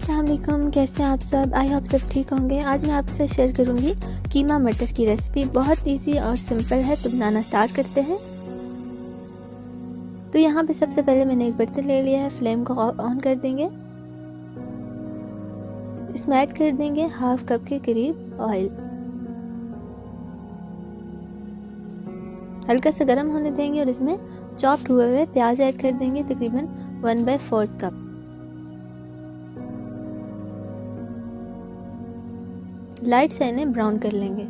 अस्सलाम वालेकुम, कैसे हैं आप सब। आई होप सब ठीक होंगे। आज मैं आपसे शेयर करूंगी कीमा मटर की रेसिपी। बहुत इजी और सिंपल है, तो बनाना स्टार्ट करते हैं। तो यहाँ पे सबसे पहले मैंने एक बर्तन ले लिया है। फ्लेम को ऑन कर देंगे। इसमें ऐड कर देंगे हाफ कप के करीब ऑयल। हल्का सा गर्म होने देंगे और इसमें चॉप्ड हुए हुए प्याज ऐड कर देंगे, तकरीबन 1/4 कप। लाइट से इन्हें ब्राउन कर लेंगे।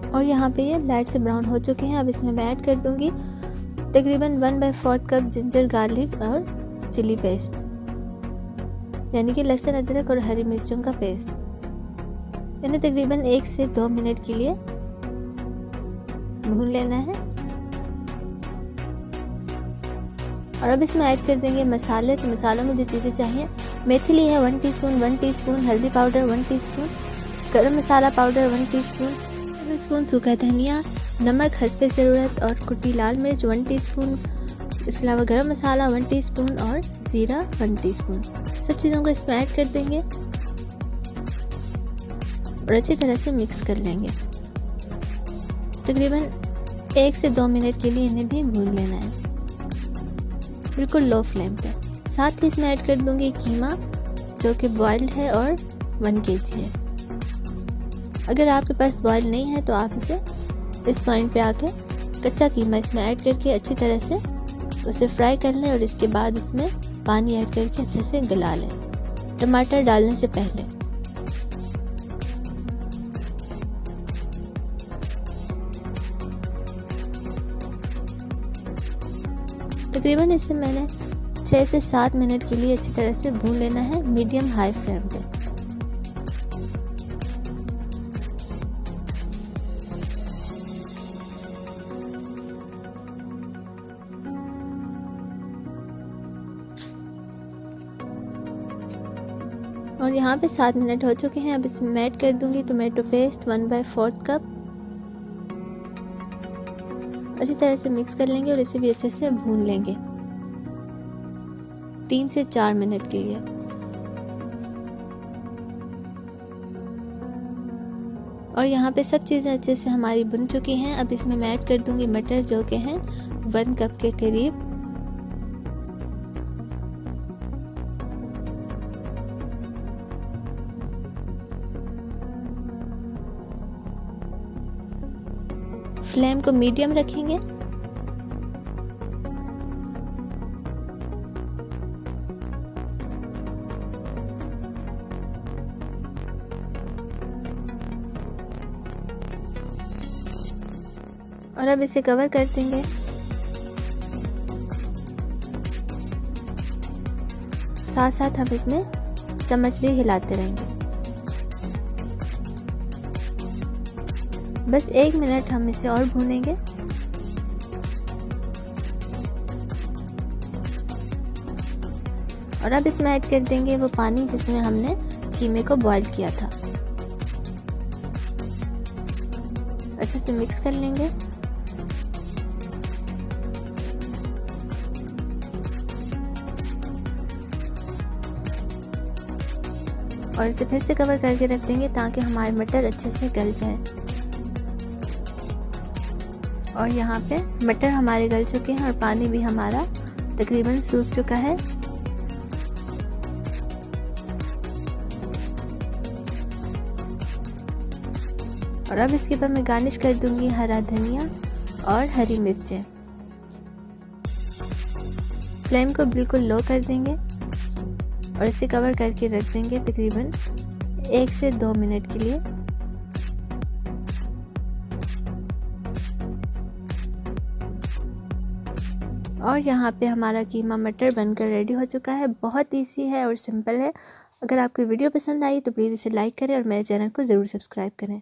और यहाँ पे ये लाइट से ब्राउन हो चुके हैं। अब इसमें मैं ऐड कर दूंगी तकरीबन 1/4 कप जिंजर गार्लिक और चिली पेस्ट, यानी कि लहसुन अदरक और हरी मिर्चों का पेस्ट। इन्हें तकरीबन 1 से 2 मिनट के लिए भून लेना है। और अब इसमें ऐड कर देंगे मसाले। तो मसालों में जो चीज़ें चाहिए, मेथी ली है 1 टीस्पून, 1 टीस्पून हल्दी पाउडर 1 टीस्पून, गरम मसाला पाउडर 1 टीस्पून सूखा धनिया, नमक हस्बे ज़रूरत और कुटी लाल मिर्च 1 टीस्पून। इसके अलावा गरम मसाला 1 टीस्पून और ज़ीरा 1 टीस्पून। सब चीज़ों को इसमें ऐड कर देंगे और अच्छी तरह से मिक्स कर लेंगे। तकरीबन 1 से 2 मिनट के लिए इन्हें भी भून लेना है, बिल्कुल लो फ्लेम पे। साथ ही इसमें ऐड कर दूंगी कीमा, जो कि बॉइल्ड है और 1 kg है। अगर आपके पास बॉइल्ड नहीं है तो आप इसे इस पॉइंट पे आके कच्चा कीमा इसमें ऐड करके अच्छी तरह से उसे फ्राई कर लें और इसके बाद इसमें पानी ऐड करके अच्छे से गला लें, टमाटर डालने से पहले। तकरीबन इसे मैंने 6 से 7 मिनट के लिए अच्छी तरह से भून लेना है, मीडियम हाई फ्लेम पे। और यहाँ पे 7 मिनट हो चुके हैं। अब इसमें ऐड कर दूंगी टोमेटो पेस्ट 1/4 कप। अच्छी तरह से मिक्स कर लेंगे और इसे भी अच्छे से भून लेंगे 3 से 4 मिनट के लिए। और यहाँ पे सब चीज़ें अच्छे से हमारी भुन चुकी हैं। अब इसमें मैं ऐड कर दूंगी मटर, जो कि हैं 1 कप के करीब। फ्लेम को मीडियम रखेंगे। और अब इसे कवर कर देंगे। साथ साथ हम इसमें चम्मच भी हिलाते रहेंगे। बस 1 मिनट हम इसे और भूनेंगे। और अब इसमें ऐड कर देंगे वो पानी जिसमें हमने कीमे को बॉईल किया था। अच्छे से मिक्स कर लेंगे। और इसे फिर से कवर करके रख देंगे ताकि हमारे मटर अच्छे से गल जाए। और यहाँ पे मटर हमारे गल चुके हैं और पानी भी हमारा तकरीबन सूख चुका है। और अब इसके ऊपर मैं गार्निश कर दूंगी हरा धनिया और हरी मिर्चें। फ्लेम को बिल्कुल लो कर देंगे और इसे कवर करके रख देंगे तकरीबन 1 से 2 मिनट के लिए। और यहाँ पे हमारा कीमा मटर बनकर रेडी हो चुका है। बहुत इजी है और सिंपल है। अगर आपको वीडियो पसंद आई तो प्लीज़ इसे लाइक करें और मेरे चैनल को ज़रूर सब्सक्राइब करें।